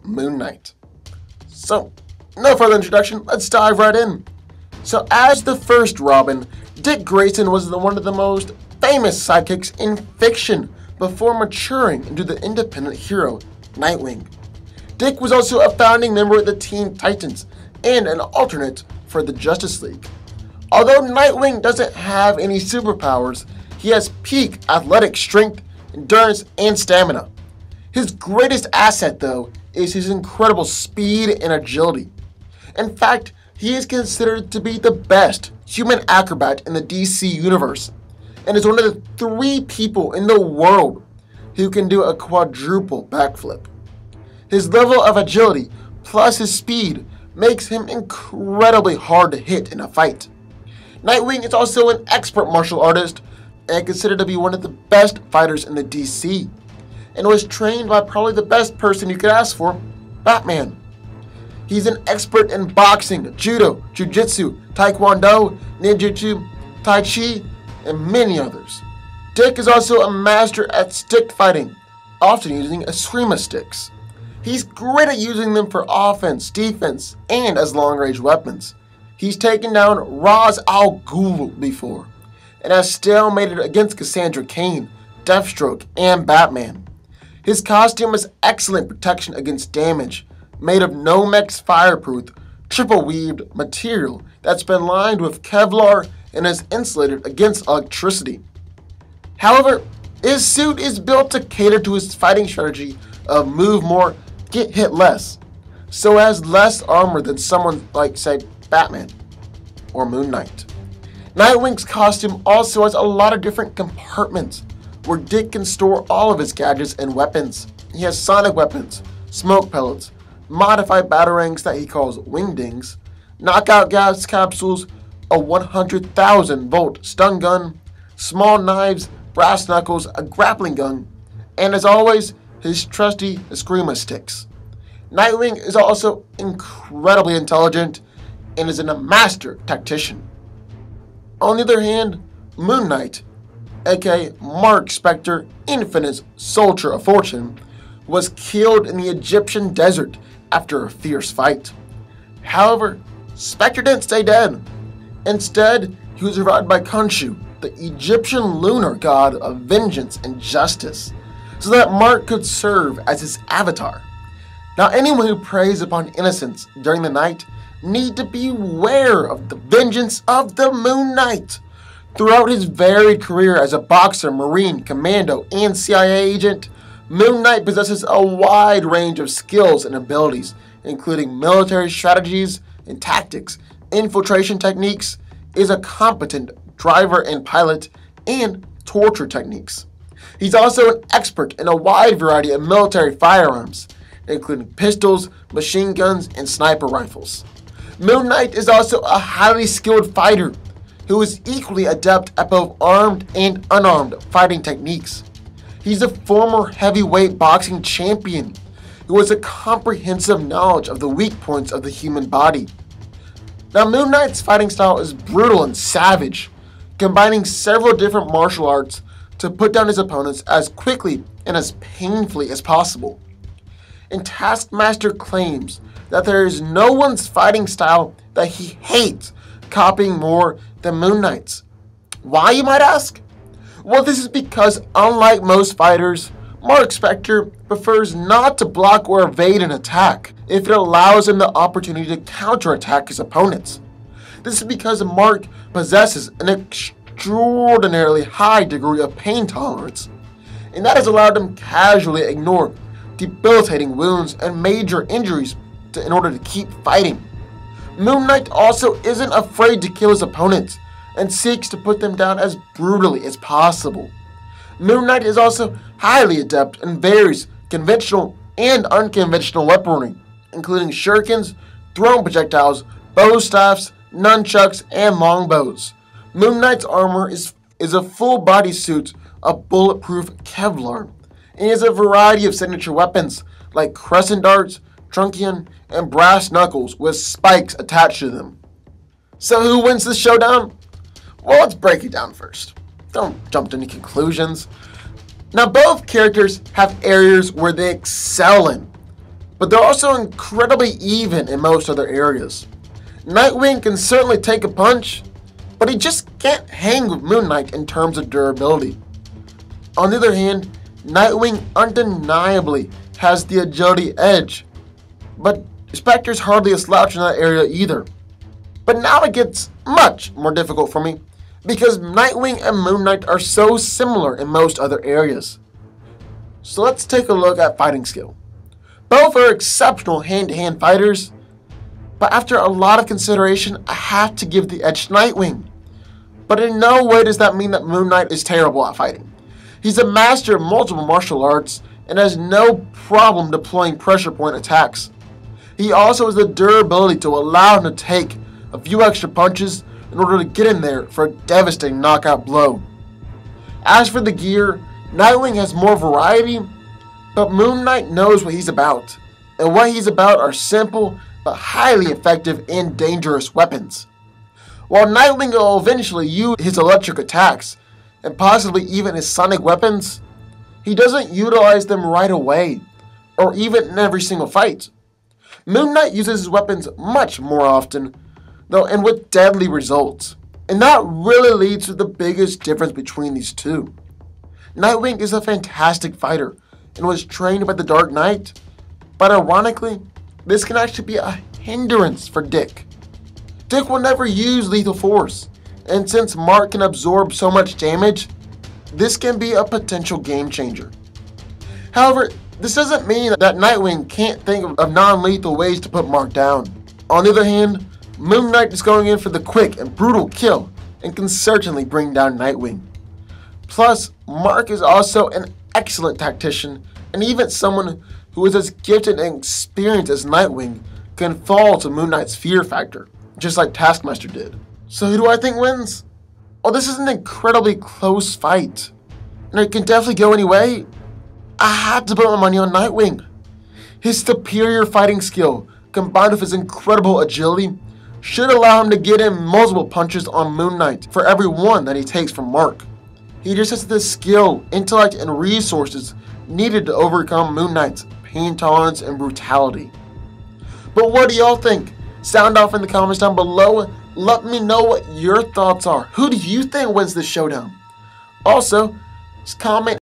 Moon Knight. So, no further introduction, let's dive right in. So as the first Robin, Dick Grayson was one of the most famous sidekicks in fiction before maturing into the independent hero, Nightwing. Dick was also a founding member of the Teen Titans and an alternate for the Justice League. Although Nightwing doesn't have any superpowers, he has peak athletic strength, endurance, and stamina. His greatest asset, though, is his incredible speed and agility. In fact, he is considered to be the best human acrobat in the DC universe, and is one of the 3 people in the world who can do a quadruple backflip. His level of agility plus his speed makes him incredibly hard to hit in a fight. Nightwing is also an expert martial artist and considered to be one of the best fighters in the DC, and was trained by probably the best person you could ask for, Batman. He's an expert in boxing, judo, jiu-jitsu, taekwondo, ninjutsu, tai chi, and many others. Dick is also a master at stick fighting, often using eskrima sticks. He's great at using them for offense, defense, and as long-range weapons. He's taken down Ra's al Ghul before, and has stalemated against Cassandra Cain, Deathstroke, and Batman. His costume has excellent protection against damage, made of Nomex fireproof, triple-weaved material that's been lined with Kevlar and is insulated against electricity. However, his suit is built to cater to his fighting strategy of move more, get hit less, so has less armor than someone like, say, Batman or Moon Knight. Nightwing's costume also has a lot of different compartments where Dick can store all of his gadgets and weapons. He has sonic weapons, smoke pellets, modified batarangs that he calls wingdings, knockout gas capsules, a 100,000 volt stun gun, small knives, brass knuckles, a grappling gun, and as always, his trusty eskrima sticks. Nightwing is also incredibly intelligent and is a master tactician. On the other hand, Moon Knight, aka Mark Spector, Infinite's Soldier of Fortune, was killed in the Egyptian desert after a fierce fight. However, Spector didn't stay dead. Instead, he was revived by Khonshu, the Egyptian lunar god of vengeance and justice, so that Mark could serve as his avatar. Now, anyone who preys upon innocents during the night need to beware of the vengeance of the Moon Knight. Throughout his varied career as a boxer, marine, commando, and CIA agent, Moon Knight possesses a wide range of skills and abilities, including military strategies and tactics, infiltration techniques, is a competent driver and pilot, and torture techniques. He's also an expert in a wide variety of military firearms, including pistols, machine guns, and sniper rifles. Moon Knight is also a highly skilled fighter who is equally adept at both armed and unarmed fighting techniques. He's a former heavyweight boxing champion who has a comprehensive knowledge of the weak points of the human body. Now, Moon Knight's fighting style is brutal and savage, combining several different martial arts to put down his opponents as quickly and as painfully as possible. And Taskmaster claims that there is no one's fighting style that he hates copying more than Moon Knight's. Why, you might ask? Well, this is because, unlike most fighters, Mark Spector prefers not to block or evade an attack if it allows him the opportunity to counterattack his opponents. This is because Mark possesses an extraordinarily high degree of pain tolerance, and that has allowed him casually ignore debilitating wounds and major injuries in order to keep fighting. Moon Knight also isn't afraid to kill his opponents and seeks to put them down as brutally as possible. Moon Knight is also highly adept in various conventional and unconventional weaponry, including shurikens, thrown projectiles, bow staffs, nunchucks, and longbows. Moon Knight's armor is a full body suit of bulletproof Kevlar, and he has a variety of signature weapons like crescent darts, truncheon, and brass knuckles with spikes attached to them. So who wins this showdown? Well, let's break it down first. Don't jump to any conclusions. Now, both characters have areas where they excel in. but they're also incredibly even in most other areas. Nightwing can certainly take a punch, but he just can't hang with Moon Knight in terms of durability. On the other hand, Nightwing undeniably has the agility edge, but Spectre's hardly a slouch in that area either. But now it gets much more difficult for me, because Nightwing and Moon Knight are so similar in most other areas. So let's take a look at fighting skill. Both are exceptional hand-to-hand fighters, but after a lot of consideration, I have to give the edge to Nightwing. But in no way does that mean that Moon Knight is terrible at fighting. He's a master of multiple martial arts and has no problem deploying pressure point attacks. He also has the durability to allow him to take a few extra punches in order to get in there for a devastating knockout blow. As for the gear, Nightwing has more variety, but Moon Knight knows what he's about, and what he's about are simple but highly effective and dangerous weapons. While Nightwing will eventually use his electric attacks, and possibly even his sonic weapons, he doesn't utilize them right away, or even in every single fight. Moon Knight uses his weapons much more often, though, and with deadly results. And that really leads to the biggest difference between these two. Nightwing is a fantastic fighter and was trained by the Dark Knight, but ironically, this can actually be a hindrance for Dick. Dick will never use lethal force, and since Mark can absorb so much damage, this can be a potential game changer. However, this doesn't mean that Nightwing can't think of non-lethal ways to put Mark down. On the other hand, Moon Knight is going in for the quick and brutal kill and can certainly bring down Nightwing. Plus, Mark is also an excellent tactician, and even someone who is as gifted and experienced as Nightwing can fall to Moon Knight's fear factor, just like Taskmaster did. So who do I think wins? Oh, this is an incredibly close fight, and it can definitely go any way. I had to put my money on Nightwing. His superior fighting skill, combined with his incredible agility, should allow him to get in multiple punches on Moon Knight for every one that he takes from Mark. He just has the skill, intellect, and resources needed to overcome Moon Knight's pain tolerance and brutality. But what do y'all think? Sound off in the comments down below. Let me know what your thoughts are. Who do you think wins this showdown? Also, just comment